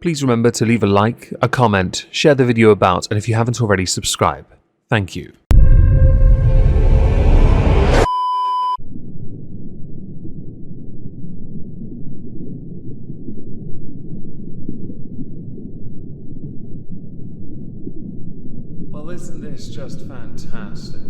Please remember to leave a like, a comment, share the video about, and if you haven't already, subscribe. Thank you. Well, isn't this just fantastic?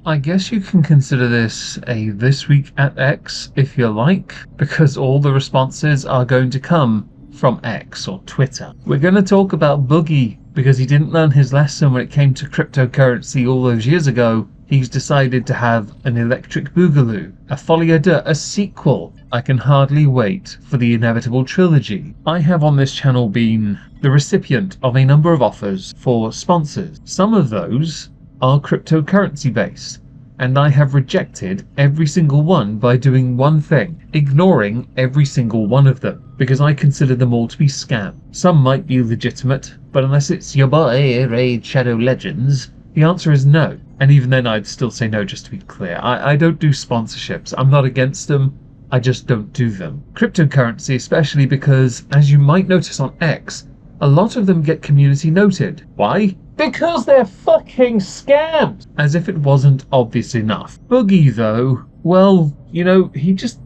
I guess you can consider this a This Week at X if you like, because all the responses are going to come from X or Twitter. We're going to talk about Boogie because he didn't learn his lesson when it came to cryptocurrency all those years ago. He's decided to have an electric boogaloo, a folie à deux, a sequel. I can hardly wait for the inevitable trilogy. I have on this channel been the recipient of a number of offers for sponsors. Some of those are cryptocurrency based, and I have rejected every single one by doing one thing, ignoring every single one of them, because I consider them all to be scams. Some might be legitimate, but unless it's your boy Raid Shadow Legends, the answer is no. And even then I'd still say no, just to be clear. I don't do sponsorships. I'm not against them, I just don't do them. Cryptocurrency especially because, as you might notice on X, a lot of them get community noted. Why? Because they're fucking scams! As if it wasn't obvious enough. Boogie though, well, you know, he just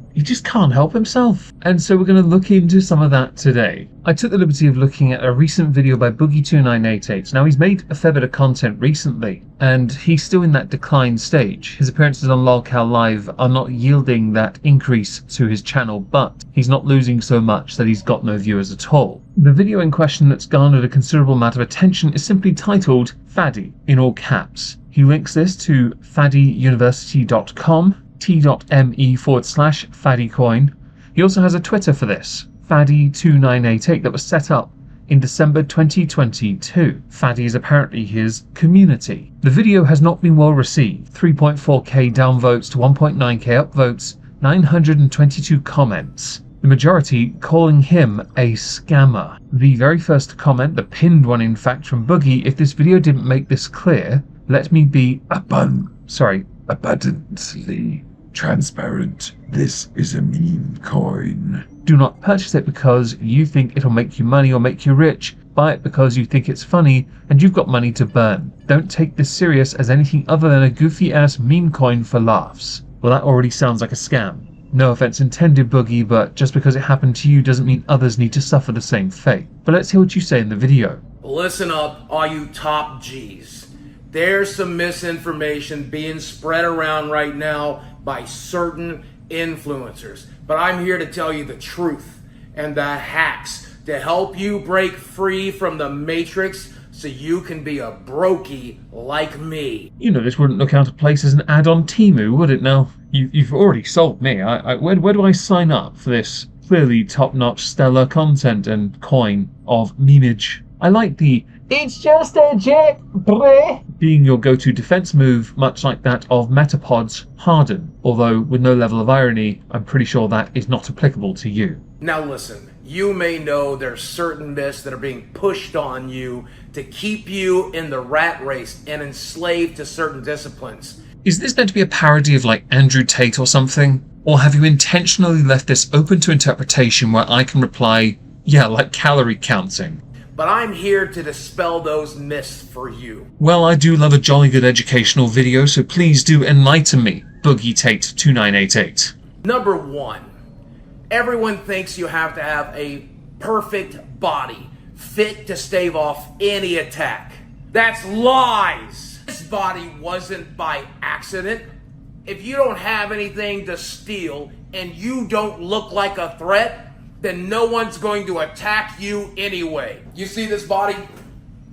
can't help himself. And so we're going to look into some of that today. I took the liberty of looking at a recent video by BOOGIE2988. Now he's made a fair bit of content recently, and he's still in that decline stage. His appearances on LolCal Live are not yielding that increase to his channel, but he's not losing so much that he's got no viewers at all. The video in question that's garnered a considerable amount of attention is simply titled Faddy, in all caps. He links this to faddyuniversity.com, t.me/faddycoin. He also has a Twitter for this, Faddy2988, that was set up in December 2022. Faddy is apparently his community. The video has not been well received. 3.4k downvotes to 1.9k upvotes, 922 comments. The majority calling him a scammer. The very first comment, the pinned one in fact from Boogie, if this video didn't make this clear, let me be abundantly transparent. This is a meme coin. Do not purchase it because you think it'll make you money or make you rich. Buy it because you think it's funny and you've got money to burn. Don't take this serious as anything other than a goofy ass meme coin for laughs. Well, that already sounds like a scam. No offense intended, Boogie, but just because it happened to you doesn't mean others need to suffer the same fate. But let's hear what you say in the video. Listen up, all you top G's. There's some misinformation being spread around right now by certain influencers. But I'm here to tell you the truth and the hacks to help you break free from the matrix so you can be a brokey like me. You know this wouldn't look out of place as an ad on Temu, would it now? You've already sold me. Where do I sign up for this clearly top-notch stellar content and coin of memeage? I like the "it's just a jet, bruh" being your go-to defense move, much like that of Metapod's Harden. Although, with no level of irony, I'm pretty sure that is not applicable to you. Now listen, you may know there's certain myths that are being pushed on you to keep you in the rat race and enslaved to certain disciplines. Is this meant to be a parody of like Andrew Tate or something? Or have you intentionally left this open to interpretation where I can reply, yeah, like calorie counting? But I'm here to dispel those myths for you. Well, I do love a jolly good educational video, so please do enlighten me, Boogie Tate 2988. Number one, everyone thinks you have to have a perfect body, fit to stave off any attack. That's lies! This body wasn't by accident. If you don't have anything to steal and you don't look like a threat, then no one's going to attack you anyway. You see this body?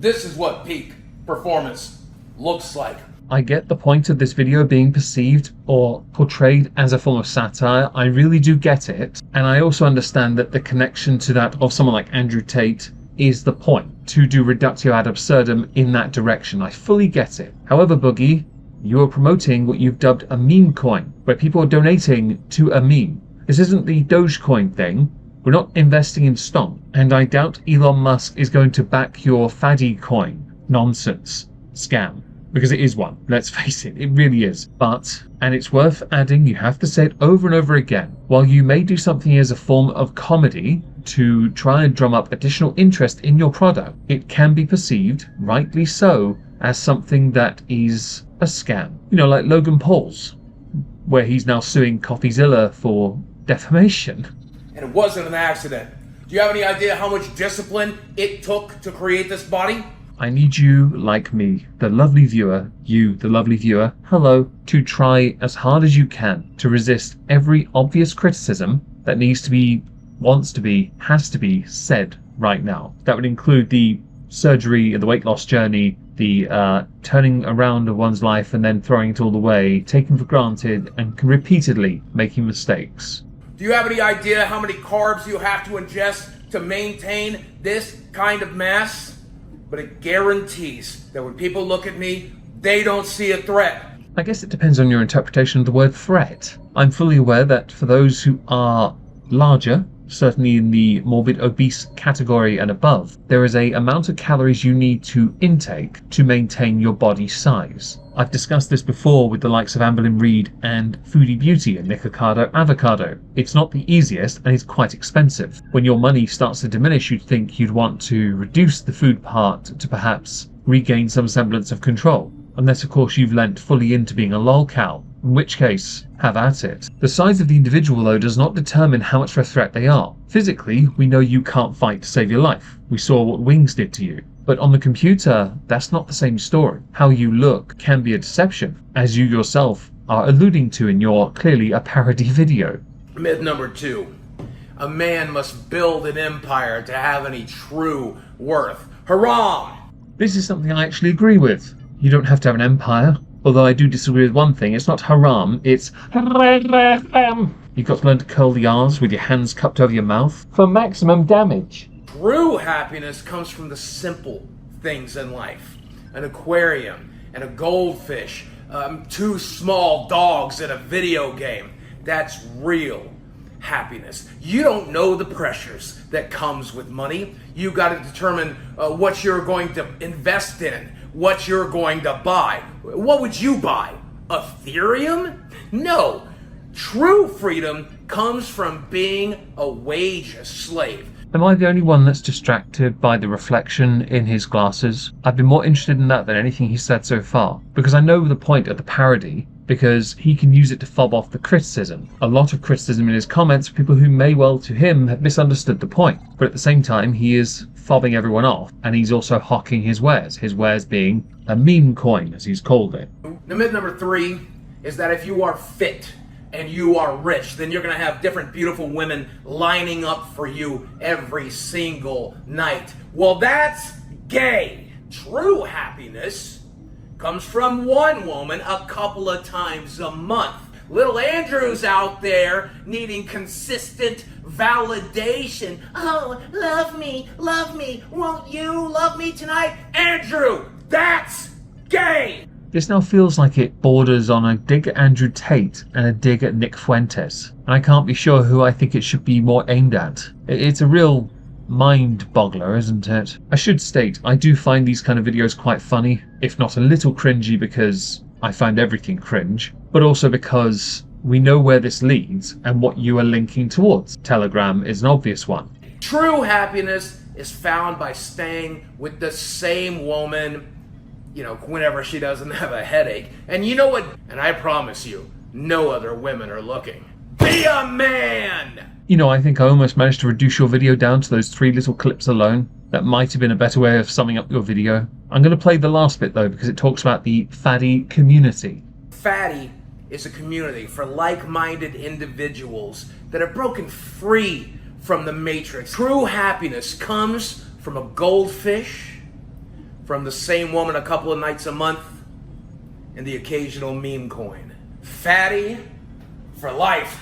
This is what peak performance looks like. I get the point of this video being perceived or portrayed as a form of satire. I really do get it. And I also understand that the connection to that of someone like Andrew Tate is the point, to do reductio ad absurdum in that direction. I fully get it. However, Boogie, you are promoting what you've dubbed a meme coin, where people are donating to a meme. This isn't the Dogecoin thing. We're not investing in stock, and I doubt Elon Musk is going to back your Faddy coin nonsense scam. because it is one. Let's face it, it really is. But, and it's worth adding, you have to say it over and over again, while you may do something as a form of comedy to try and drum up additional interest in your product, it can be perceived, rightly so, as something that is a scam. You know, like Logan Paul's, where he's now suing CoffeeZilla for defamation. And it wasn't an accident. Do you have any idea how much discipline it took to create this body? I need you, like me, the lovely viewer, you, the lovely viewer, hello, to try as hard as you can to resist every obvious criticism that needs to be, wants to be, has to be said right now. That would include the surgery and the weight loss journey, the turning around of one's life and then throwing it all away, taken for granted, and repeatedly making mistakes. Do you have any idea how many carbs you have to ingest to maintain this kind of mass? But it guarantees that when people look at me, they don't see a threat. I guess it depends on your interpretation of the word threat. I'm fully aware that for those who are larger, certainly in the morbid obese category and above, there is a amount of calories you need to intake to maintain your body size. I've discussed this before with the likes of Amberlynn Reid and Foodie Beauty and Nikocado Avocado. It's not the easiest and it's quite expensive. When your money starts to diminish, you'd think you'd want to reduce the food part to perhaps regain some semblance of control. Unless of course you've lent fully into being a lolcow, in which case, have at it. The size of the individual though does not determine how much of a threat they are. Physically, we know you can't fight to save your life. We saw what wings did to you. But on the computer, that's not the same story. How you look can be a deception, as you yourself are alluding to in your clearly a parody video. Myth number 2. A man must build an empire to have any true worth. Haram! This is something I actually agree with. You don't have to have an empire. Although I do disagree with one thing, it's not haram, it's haram. You've got to learn to curl the R's with your hands cupped over your mouth for maximum damage. True happiness comes from the simple things in life. An aquarium and a goldfish, 2 small dogs in a video game. That's real happiness. You don't know the pressures that comes with money. You got to determine what you're going to invest in, what you're going to buy. What would you buy? Ethereum? No. True freedom comes from being a wage slave. Am I the only one that's distracted by the reflection in his glasses? I've been more interested in that than anything he's said so far, because I know the point of the parody, because he can use it to fob off the criticism. A lot of criticism in his comments for people who may well to him have misunderstood the point, but at the same time he is fobbing everyone off, and he's also hawking his wares being a meme coin, as he's called it. The myth number 3 is that if you are fit and you are rich, then you're going to have different beautiful women lining up for you every single night. Well, that's gay. True happiness comes from one woman a couple of times a month. Little Andrew's out there needing consistent validation. Oh, love me, won't you love me tonight? Andrew, that's gay! This now feels like it borders on a dig at Andrew Tate and a dig at Nick Fuentes. And I can't be sure who I think it should be more aimed at. It's a real mind boggler, isn't it? I should state, I do find these kind of videos quite funny, if not a little cringy because I find everything cringe, but also because we know where this leads and what you are linking towards. Telegram is an obvious one. True happiness is found by staying with the same woman, whenever she doesn't have a headache. And you know what? And I promise you, no other women are looking. Be a man! I think I almost managed to reduce your video down to those 3 little clips alone. That might have been a better way of summing up your video. I'm going to play the last bit though, because it talks about the Fatty community. Fatty is a community for like-minded individuals that are broken free from the matrix. True happiness comes from a goldfish, from the same woman a couple of nights a month, and the occasional meme coin. Fatty for life.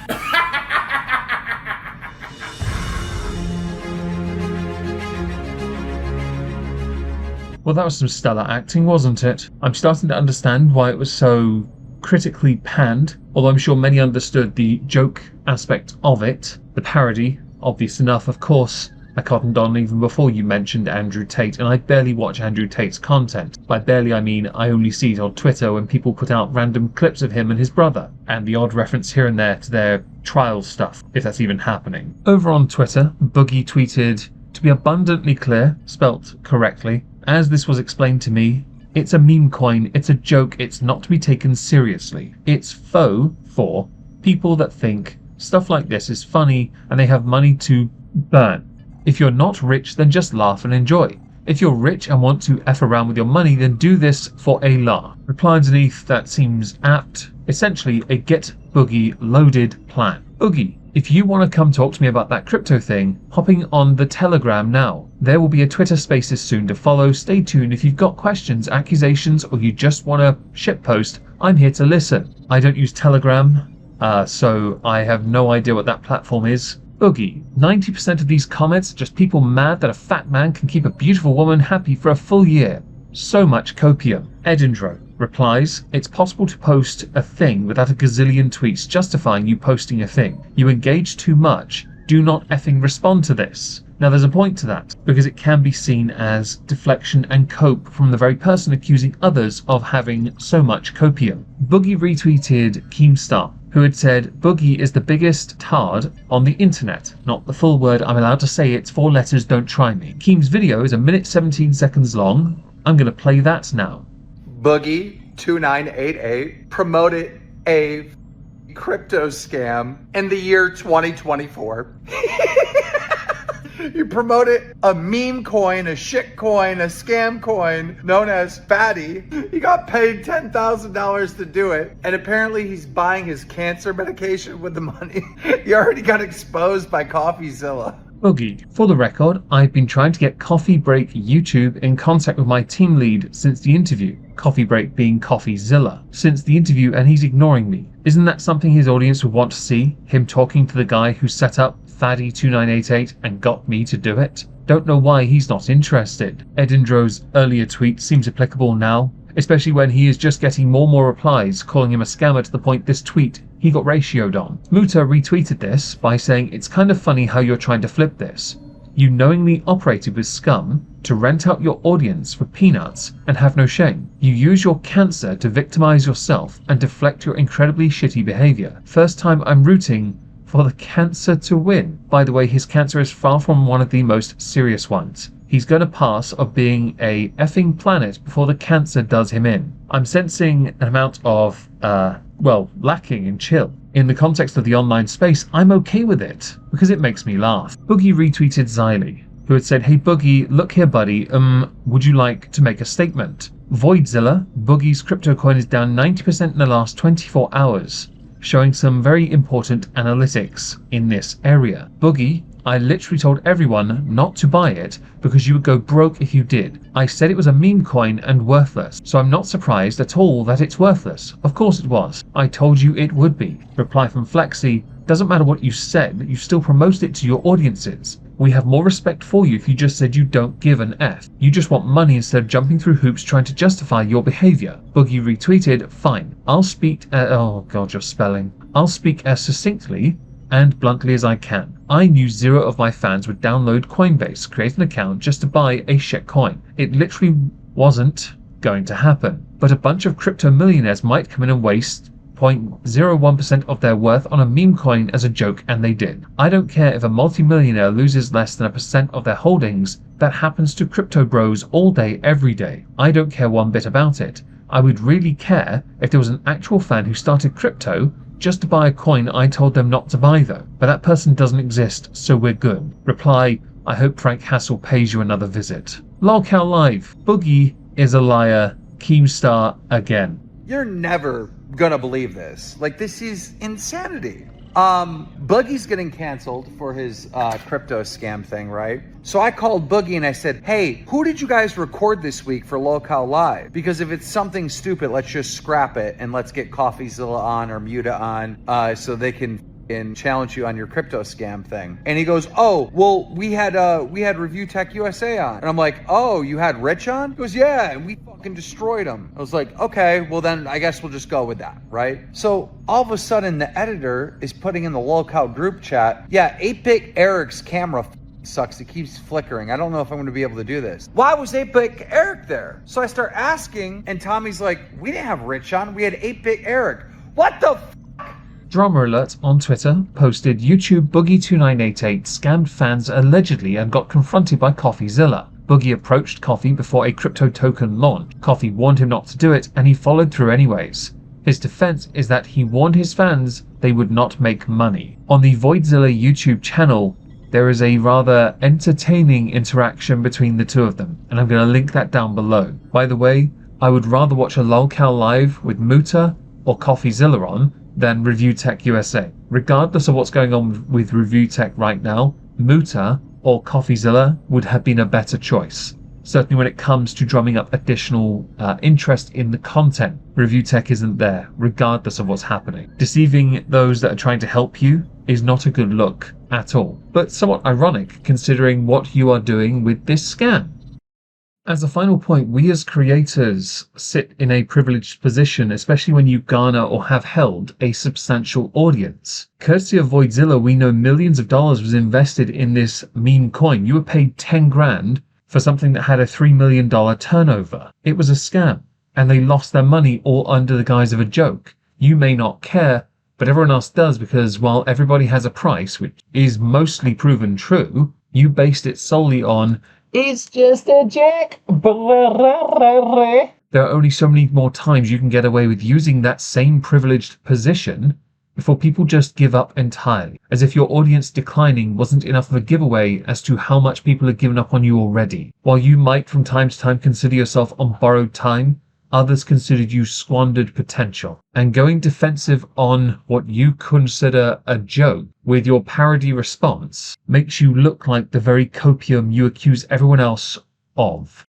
Well, that was some stellar acting, wasn't it? I'm starting to understand why it was so critically panned, although I'm sure many understood the joke aspect of it. The parody, obvious enough, of course, I cottoned on even before you mentioned Andrew Tate, and I barely watch Andrew Tate's content. By barely I mean I only see it on Twitter when people put out random clips of him and his brother, and the odd reference here and there to their trial stuff, if that's even happening. Over on Twitter, Boogie tweeted, "To be abundantly clear, spelt correctly, as this was explained to me, it's a meme coin, it's a joke, it's not to be taken seriously. It's faux for people that think stuff like this is funny and they have money to burn. If you're not rich, then just laugh and enjoy. If you're rich and want to F around with your money, then do this for a laugh." Reply underneath that seems apt. Essentially, a get Boogie loaded plan. Boogie, if you want to come talk to me about that crypto thing, hopping on the Telegram now. There will be a Twitter Spaces soon to follow. Stay tuned if you've got questions, accusations, or you just want to shitpost. I'm here to listen. I don't use Telegram, so I have no idea what that platform is. Boogie, 90% of these comments are just people mad that a fat man can keep a beautiful woman happy for a full year. So much copium. Edinburgh replies, "It's possible to post a thing without a gazillion tweets justifying you posting a thing. You engage too much. Do not effing respond to this." Now there's a point to that, because it can be seen as deflection and cope from the very person accusing others of having so much copium. Boogie retweeted Keemstar, who had said, "Boogie is the biggest tard on the internet." Not the full word, I'm allowed to say it, 4 letters, don't try me. Keem's video is 1 minute 17 seconds long. I'm going to play that now. BOOGIE2988 promoted a crypto scam in the year 2024. You promoted a meme coin, a shit coin, a scam coin known as Fatty. He got paid $10,000 to do it. And apparently he's buying his cancer medication with the money. He already got exposed by CoffeeZilla. Boogie, for the record, I've been trying to get Coffee Break YouTube in contact with my team lead since the interview. Coffee Break being CoffeeZilla. Since the interview, and he's ignoring me. Isn't that something his audience would want to see? Him talking to the guy who set up Faddy2988 and got me to do it? Don't know why he's not interested. Edindra's earlier tweet seems applicable now, especially when he is just getting more and more replies calling him a scammer to the point this tweet he got ratioed on. Muta retweeted this by saying, "It's kind of funny how you're trying to flip this. You knowingly operated with scum to rent out your audience for peanuts and have no shame. You use your cancer to victimize yourself and deflect your incredibly shitty behavior. First time I'm rooting for the cancer to win." By the way, his cancer is far from one of the most serious ones. He's going to pass of being a effing planet before the cancer does him in. I'm sensing an amount of, lacking in chill. In the context of the online space, I'm okay with it, because it makes me laugh. Boogie retweeted Xylee, who had said, "Hey Boogie, look here buddy, would you like to make a statement? Voidzilla, Boogie's crypto coin is down 90% in the last 24 hours. Showing some very important analytics in this area. Boogie, I literally told everyone not to buy it because you would go broke if you did. I said it was a meme coin and worthless, so I'm not surprised at all that it's worthless. Of course it was. I told you it would be." Reply from Flexi, "Doesn't matter what you said, you still promoted it to your audiences. We have more respect for you if you just said you don't give an F. You just want money instead of jumping through hoops trying to justify your behavior." Boogie retweeted, "Fine. I'll speak I'll speak as succinctly and bluntly as I can. I knew 0 of my fans would download Coinbase, create an account just to buy a shit coin. It literally wasn't going to happen. But a bunch of crypto millionaires might come in and waste 0.01% of their worth on a meme coin as a joke, and they did. I don't care if a multimillionaire loses less than 1% of their holdings. That happens to crypto bros all day, every day. I don't care one bit about it. I would really care if there was an actual fan who started crypto just to buy a coin I told them not to buy though. But that person doesn't exist, so we're good." Reply, "I hope Frank Hassel pays you another visit." Lolcow Live, Boogie is a liar. Keemstar again. You're never gonna believe this. Like, this is insanity. Boogie's getting canceled for his crypto scam thing, right? So I called Boogie and I said, "Hey, who did you guys record this week for Lolcow Live? Because if it's something stupid, let's just scrap it and let's get CoffeeZilla on or Muta on so they can challenge you on your crypto scam thing." And he goes, "Oh, well, we had Review Tech USA on." And I'm like, "Oh, you had Rich on?" He goes, "Yeah, and we fucking destroyed him." I was like, "Okay, well then I guess we'll just go with that," right? So all of a sudden the editor is putting in the Lolcow group chat, "Yeah, 8-Bit Eric's camera sucks. It keeps flickering. I don't know if I'm going to be able to do this. Why was 8-Bit Eric there? So I start asking, and Tommy's like, we didn't have Rich on. We had 8-Bit Eric. What the f? Drama Alert on Twitter posted YouTube Boogie2988 scammed fans allegedly and got confronted by CoffeeZilla. Boogie approached Coffee before a crypto token launch. Coffee warned him not to do it, and he followed through anyways. His defense is that he warned his fans they would not make money. On the VoidZilla YouTube channel, there is a rather entertaining interaction between the two of them, and I'm going to link that down below. By the way, I would rather watch a lolcow live with Muta or CoffeeZilla on than Review Tech USA. Regardless of what's going on with Review Tech right now, Muta or CoffeeZilla would have been a better choice. Certainly when it comes to drumming up additional interest in the content, Review Tech isn't there, regardless of what's happening. Deceiving those that are trying to help you is not a good look at all, but somewhat ironic considering what you are doing with this scam. As a final point, we as creators sit in a privileged position, especially when you garner or have held a substantial audience. Courtesy of VoidZilla, we know millions of dollars was invested in this meme coin. You were paid 10 grand for something that had a $3 million turnover. It was a scam, and they lost their money all under the guise of a joke. You may not care, but everyone else does, because while everybody has a price, which is mostly proven true, you based it solely on "it's just a joke." There are only so many more times you can get away with using that same privileged position before people just give up entirely, as if your audience declining wasn't enough of a giveaway as to how much people have given up on you already. While you might from time to time consider yourself on borrowed time, others considered you squandered potential. And going defensive on what you consider a joke with your parody response makes you look like the very copium you accuse everyone else of.